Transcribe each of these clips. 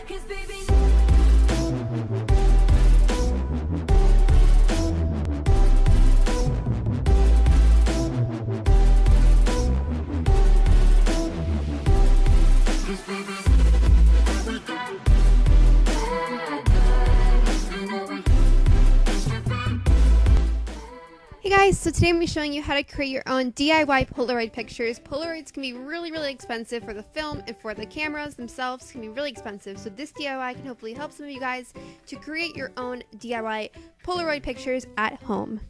Hey guys, so today I'm going to be showing you how to create your own DIY Polaroid pictures. Polaroids can be really expensive for the film, and for the cameras themselves can be really expensive. So this DIY can hopefully help some of you guys to create your own DIY Polaroid pictures at home.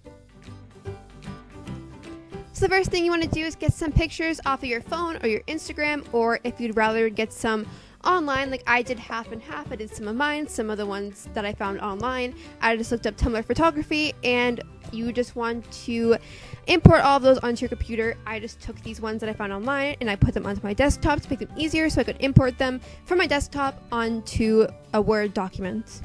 So the first thing you want to do is get some pictures off of your phone or your Instagram, or if you'd rather get some online, like I did half and half. I did some of mine, some of the ones that I found online. I just looked up Tumblr photography, and you just want to import all of those onto your computer. I just took these ones that I found online and I put them onto my desktop to make them easier so I could import them from my desktop onto a Word document.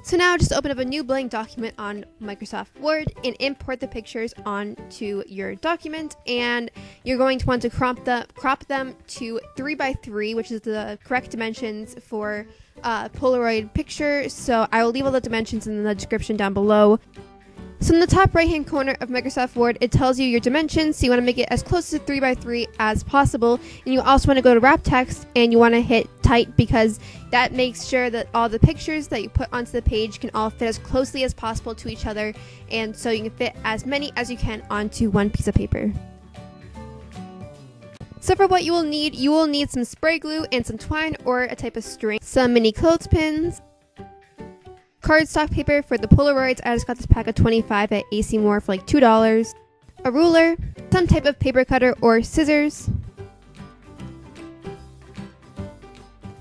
So now just open up a new blank document on Microsoft Word and import the pictures onto your document, and you're going to want to crop them to 3x3, which is the correct dimensions for Polaroid picture. So I will leave all the dimensions in the description down below. So in the top right hand corner of Microsoft Word, it tells you your dimensions, so you want to make it as close to 3x3 as possible. And you also want to go to wrap text and you want to hit tight, because that makes sure that all the pictures that you put onto the page can all fit as closely as possible to each other, and so you can fit as many as you can onto one piece of paper. So for what you will need some spray glue and some twine or a type of string, some mini clothespins, cardstock paper for the Polaroids. I just got this pack of 25 at AC Moore for like $2. A ruler, some type of paper cutter or scissors,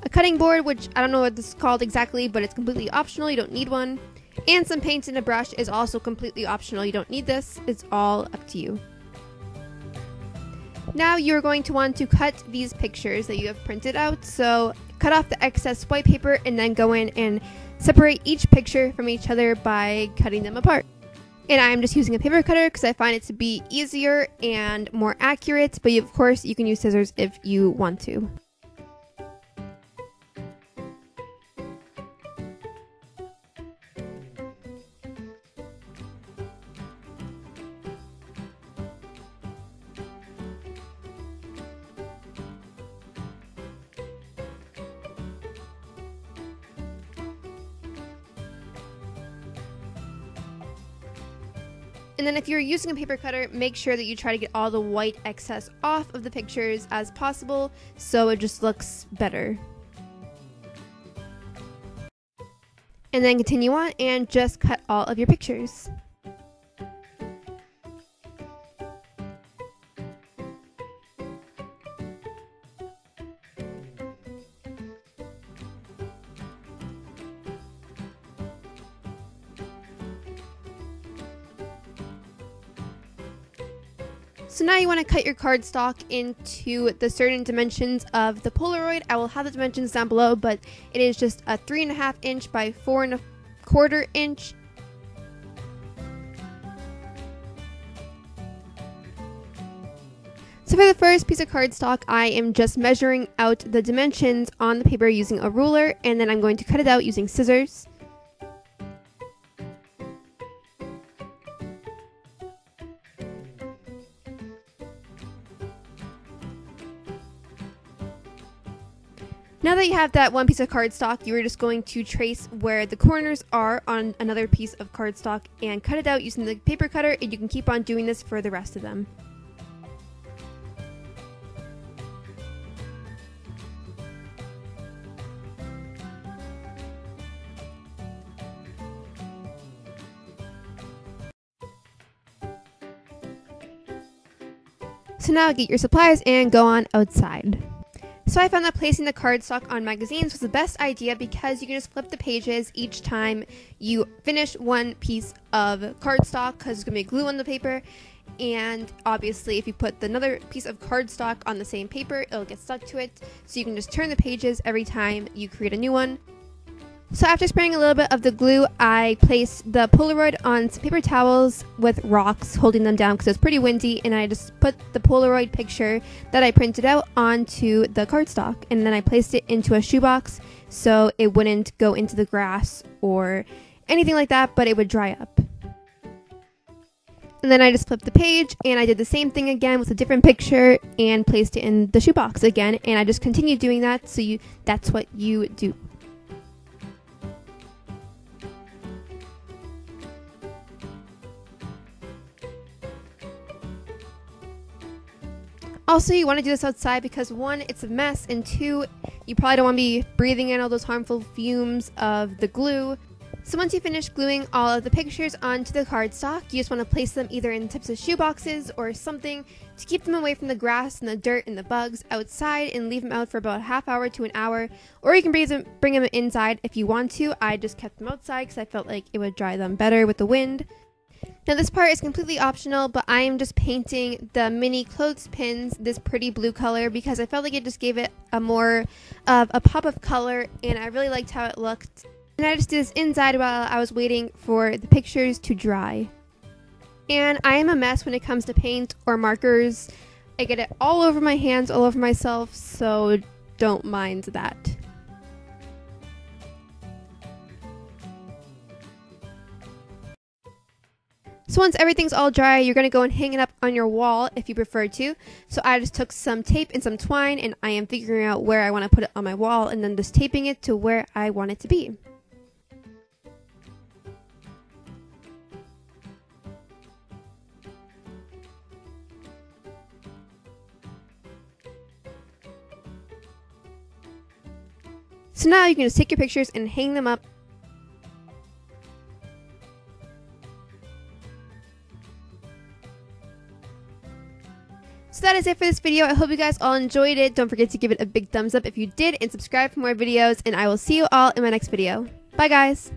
a cutting board, which I don't know what this is called exactly, but it's completely optional. You don't need one. And some paint and a brush is also completely optional. You don't need this. It's all up to you. Now you're going to want to cut these pictures that you have printed out. So cut off the excess white paper and then go in and separate each picture from each other by cutting them apart. And I'm just using a paper cutter because I find it to be easier and more accurate, but of course you can use scissors if you want to. And then if you're using a paper cutter, make sure that you try to get all the white excess off of the pictures as possible, so it just looks better. And then continue on and just cut all of your pictures. So now you want to cut your cardstock into the certain dimensions of the Polaroid. I will have the dimensions down below, but it is just a 3.5 inch by 4.25 inch. So for the first piece of cardstock, I am just measuring out the dimensions on the paper using a ruler, and then I'm going to cut it out using scissors. Now that you have that one piece of cardstock, you are just going to trace where the corners are on another piece of cardstock and cut it out using the paper cutter, and you can keep on doing this for the rest of them. So now get your supplies and go on outside. So I found that placing the cardstock on magazines was the best idea because you can just flip the pages each time you finish one piece of cardstock, because there's going to be glue on the paper, and obviously if you put another piece of cardstock on the same paper, it'll get stuck to it, so you can just turn the pages every time you create a new one. So after spraying a little bit of the glue, I placed the Polaroid on some paper towels with rocks holding them down because it was pretty windy, and I just put the Polaroid picture that I printed out onto the cardstock, and then I placed it into a shoebox so it wouldn't go into the grass or anything like that, but it would dry up. And then I just flipped the page and I did the same thing again with a different picture and placed it in the shoebox again, and I just continued doing that, so that's what you do. Also, you want to do this outside because 1, it's a mess, and 2, you probably don't want to be breathing in all those harmful fumes of the glue. So once you finish gluing all of the pictures onto the cardstock, you just want to place them either in types of shoe boxes or something to keep them away from the grass and the dirt and the bugs outside, and leave them out for about a half hour to an hour. Or you can bring them inside if you want to. I just kept them outside because I felt like it would dry them better with the wind. Now this part is completely optional, but I am just painting the mini clothespins this pretty blue color because I felt like it just gave it a more of a pop of color, and I really liked how it looked. And I just did this inside while I was waiting for the pictures to dry. And I am a mess when it comes to paint or markers. I get it all over my hands, all over myself, so don't mind that. So once everything's all dry, you're going to go and hang it up on your wall if you prefer to. So I just took some tape and some twine, and I am figuring out where I want to put it on my wall, and then just taping it to where I want it to be. So now you can just take your pictures and hang them up. So that is it for this video. I hope you guys all enjoyed it. Don't forget to give it a big thumbs up if you did, and subscribe for more videos, and I will see you all in my next video. Bye guys!